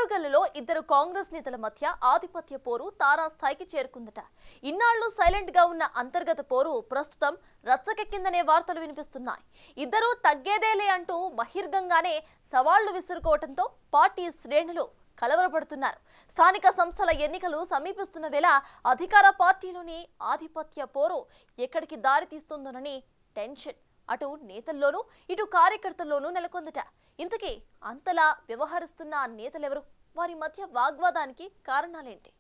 ఓరుగల్లులో ఇద్దరు కాంగ్రెస్ నేతల మధ్య ఆధిపత్య పోరు తారాస్థాయికి చేరుకుందట. ఇన్నాళ్లు సైలెంట్ గా ఉన్న అంతర్గత పోరు ప్రస్తుతం రచ్చకెక్కిందనే వార్తలు వినిపిస్తున్నాయి. ఇద్దరు తగ్గేదేలే అంటూ బహిర్గంగానే సవాళ్లు విసురుకోవడంతో పార్టీ శ్రేణులు కలవరపడుతున్నారు. స్థానిక సంస్థల ఎన్నికలు సమీపిస్తున్న వేళ అధికార పార్టీలోని ఆధిపత్య పోరు ఎక్కడికి దారి తీస్తుందోనని టెన్షన్ అటు నేతల్లోనూ ఇటు కార్యకర్తల్లోనూ నెలకొందట. ఇంతకీ అంతలా వ్యవహరిస్తున్న ఆ నేతలెవరు? వారి మధ్య వాగ్వాదానికి కారణాలేంటి?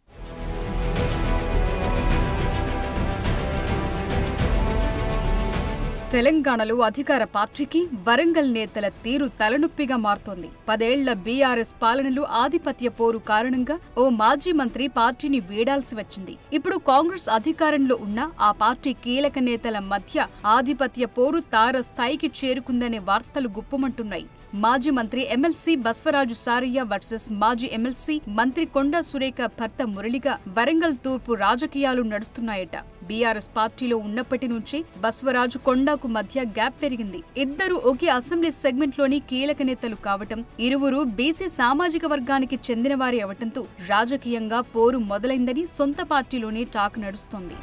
తెలంగాణలో అధికార పార్టీకి వరంగల్ నేతల తీరు తలనొప్పిగా మారుతోంది. 10 ఏళ్ల బీఆర్ఎస్ పాలనలో ఆధిపత్య పోరు కారణంగా ఓ మాజీ మంత్రి పార్టీని వీడాల్సి వచ్చింది. ఇప్పుడు కాంగ్రెస్ అధికారంలో ఉన్న ఆ పార్టీ కీలక నేతల మధ్య ఆధిపత్య పోరు తారస్థాయికి చేరుకుందనే వార్తలు గుప్పమంటున్నాయి. మాజీ మంత్రి ఎమ్మెల్సీ బస్వరాజు సారయ్య వర్సెస్ మాజీ ఎమ్మెల్సీ మంత్రి కొండా సురేఖ భర్త మురళిగా వరంగల్ తూర్పు రాజకీయాలు నడుస్తున్నాయట. బీఆర్ఎస్ పార్టీలో ఉన్నప్పటి నుంచి బస్వరాజు కొండాకు మధ్య గ్యాప్ పెరిగింది. ఇద్దరు ఒకే అసెంబ్లీ సెగ్మెంట్ లోని కీలక నేతలు కావటం, ఇరువురు బీసీ సామాజిక వర్గానికి చెందినవారి అవటంతో రాజకీయంగా పోరు మొదలైందని సొంత పార్టీలోనే టాక్ నడుస్తోంది.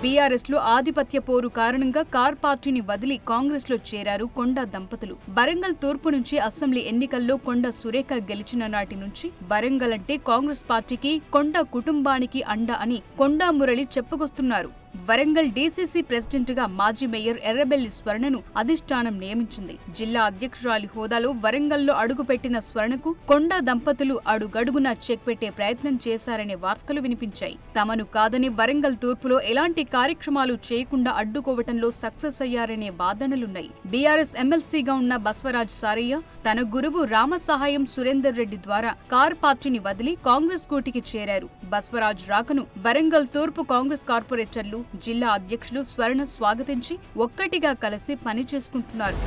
బీఆర్ఎస్ లో ఆధిపత్య పోరు కారణంగా కార్ పార్టీని వదిలి కాంగ్రెస్ లో చేరారు కొండా దంపతులు. వరంగల్ తూర్పు నుంచి అసెంబ్లీ ఎన్నికల్లో కొండా సురేఖ గెలిచిన నాటి నుంచి వరంగల్ అంటే కాంగ్రెస్ పార్టీకి, కొండా కుటుంబానికి అండ అని కొండా మురళి చెప్పుకొస్తున్నారు. వరంగల్ డీసీసీ ప్రెసిడెంట్ గా మాజీ మేయర్ ఎర్రబెల్లి స్వర్ణను అధిష్టానం నియమించింది. జిల్లా అధ్యక్షురాలి హోదాలో వరంగల్లో అడుగుపెట్టిన స్వర్ణకు కొండా దంపతులు అడుగడుగునా చెక్ పెట్టే ప్రయత్నం చేశారనే వార్తలు వినిపించాయి. తమను కాదని వరంగల్ తూర్పులో ఎలాంటి కార్యక్రమాలు చేయకుండా అడ్డుకోవటంలో సక్సెస్ అయ్యారనే వాదనలున్నాయి. బీఆర్ఎస్ ఎమ్మెల్సీగా ఉన్న బస్వరాజ్ సారయ్య తన గురువు రామసహాయం సురేందర్ రెడ్డి ద్వారా కార్ పార్టీని వదిలి కాంగ్రెస్ గూటికి చేరారు. బస్వరాజ్ రాకను వరంగల్ తూర్పు కాంగ్రెస్ కార్పొరేటర్లు, జిల్లా అధ్యక్షులు స్వర్ణ స్వాగతించి ఒక్కటిగా కలిసి పనిచేసుకుంటున్నారు.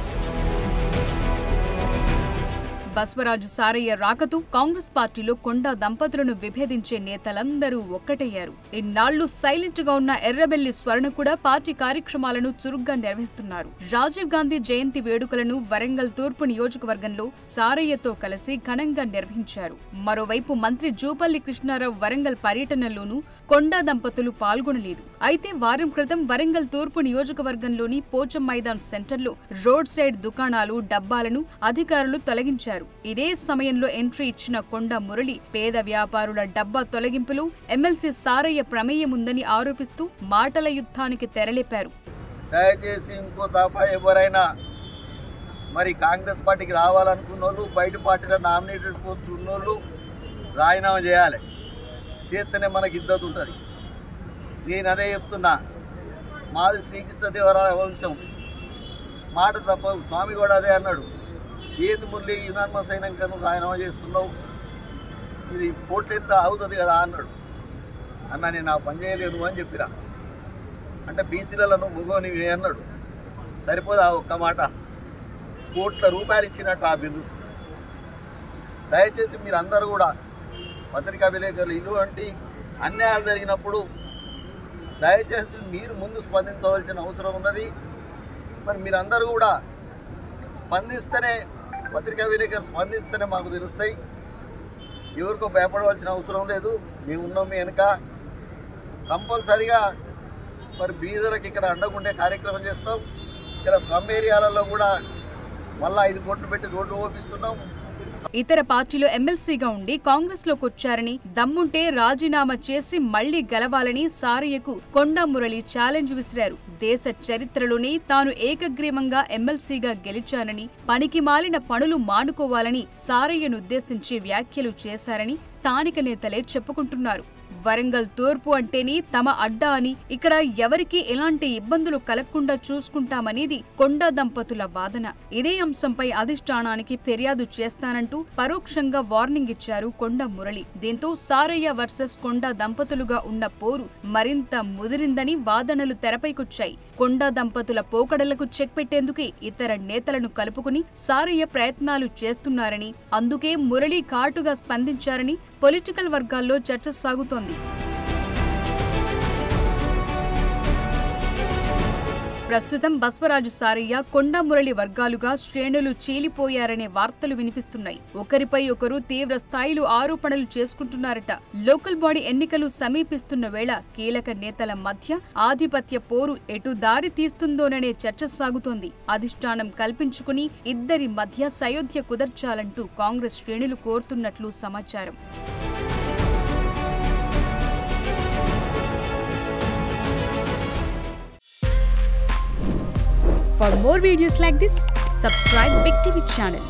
బస్వరాజు సారయ్య రాకతో కాంగ్రెస్ పార్టీలో కొండా దంపతులను విభేదించే నేతలందరూ ఒక్కటయ్యారు. ఇన్నాళ్లు సైలెంట్ గా ఉన్న ఎర్రబెల్లి స్వర్ణ కూడా పార్టీ కార్యక్రమాలను చురుగ్గా నిర్వహిస్తున్నారు. రాజీవ్ గాంధీ జయంతి వేడుకలను వరంగల్ తూర్పు నియోజకవర్గంలో సారయ్యతో కలిసి ఘనంగా నిర్వహించారు. మరోవైపు మంత్రి జూపల్లి కృష్ణారావు వరంగల్ పర్యటనలోనూ కొండా దంపతులు పాల్గొనలేదు. అయితే వారం క్రితం వరంగల్ తూర్పు నియోజకవర్గంలోని పోచం మైదాన్ సెంటర్లో రోడ్ సైడ్ దుకాణాలు, డబ్బాలను అధికారులు తొలగించారు. ఇదే సమయంలో ఎంట్రీ ఇచ్చిన కొండా మురళి పేద వ్యాపారుల డబ్బా తొలగింపులు ఎమ్మెల్సీ సారయ్య ప్రమేయం ఉందని ఆరోపిస్తూ మాటల యుద్ధానికి తెరలేపారు. దయచేసి ఇంకో తప్ప ఎవరైనా మరి కాంగ్రెస్ పార్టీకి రావాలనుకున్నోళ్ళు, బయట పార్టీలో నామినేటెడ్ పోస్ట్ ఉన్నోళ్ళు రాజీనామా చేయాలి. చేస్తేనే మనకి ఇద్దరు ఉంటుంది. నేను అదే చెప్తున్నా. మాది శ్రీకృష్ణదేవరాయ వంశం, మాట తప్ప. స్వామి కూడా అదే అన్నాడు. ఏది మురళి యునానిమస్ అయినాక నువ్వు రాజీనామా చేస్తున్నావు, ఇది పోట్లెత్త అవుతుంది కదా అన్నాడు. అన్న నేను ఆ పని చేయలేదు అని చెప్పిరా. అంటే బీసీలలో నువ్వు ముగోనివి అన్నాడు. సరిపోదా ఒక్క మాట? కోట్ల రూపాయలు ఇచ్చినట్టు ఆ బిల్లు. దయచేసి మీరు అందరూ కూడా పత్రికా విలేకరులు ఇటువంటి అన్యాయాలు జరిగినప్పుడు దయచేసి మీరు ముందు స్పందించవలసిన అవసరం ఉన్నది. మరి మీరందరూ కూడా స్పందిస్తేనే, పత్రికా విలేకరులు స్పందిస్తేనే మాకు తెలుస్తాయి. ఎవరికో భయపడవలసిన అవసరం లేదు. మేము ఉన్నాం మీ వెనుక. కంపల్సరిగా మరి బీదలకు ఇక్కడ అండగుండే కార్యక్రమం చేస్తాం. ఇక్కడ స్లమ్ ఏరియాలలో కూడా మళ్ళీ 5 కోట్లు పెట్టి రోడ్లు ఓపిస్తున్నాం. ఇతర పార్టీలో ఎమ్మెల్సీగా ఉండి కాంగ్రెస్ లోకి వచ్చారని, దమ్ముంటే రాజీనామా చేసి మళ్లీ గెలవాలని సారయ్యకు కొండా మురళి ఛాలెంజ్ విసిరారు. దేశ చరిత్రలోనే తాను ఏకగ్రీవంగా ఎమ్మెల్సీగా గెలిచానని, పనికి మాలిన పనులు మానుకోవాలని సారయ్యనుద్దేశించి వ్యాఖ్యలు చేశారని స్థానిక నేతలే చెప్పుకుంటున్నారు. వరంగల్ తూర్పు అంటేనే తమ అడ్డా అని, ఇక్కడ ఎవరికీ ఎలాంటి ఇబ్బందులు కలగకుండా చూసుకుంటామనేది కొండా దంపతుల వాదన. ఇదే అంశంపై అధిష్టానానికి ఫిర్యాదు చేస్తానంటూ పరోక్షంగా వార్నింగ్ ఇచ్చారు కొండా మురళి. దీంతో సారయ్య వర్సెస్ కొండా దంపతులుగా ఉన్న పోరు మరింత ముదిరిందని వాదనలు తెరపైకొచ్చాయి. కొండా దంపతుల పోకడలకు చెక్ పెట్టేందుకే ఇతర నేతలను కలుపుకుని సారయ్య ప్రయత్నాలు చేస్తున్నారని, అందుకే మురళి ఘాటుగా స్పందించారని పొలిటికల్ వర్గాల్లో చర్చ సాగుతోంది. ప్రస్తుతం బస్వరాజు సారయ్య, కొండా మురళి వర్గాలుగా శ్రేణులు చీలిపోయారనే వార్తలు వినిపిస్తున్నాయి. ఒకరిపై ఒకరు తీవ్ర స్థాయిలో ఆరోపణలు చేసుకుంటున్నారట. లోకల్ బాడీ ఎన్నికలు సమీపిస్తున్న వేళ కీలక నేతల మధ్య ఆధిపత్య పోరు ఎటు దారి తీస్తుందోననే చర్చ సాగుతోంది. అధిష్టానం కల్పించుకుని ఇద్దరి మధ్య సయోధ్య కుదర్చాలంటూ కాంగ్రెస్ శ్రేణులు కోరుతున్నట్లు సమాచారం. For more videos like this, subscribe Big TV channel.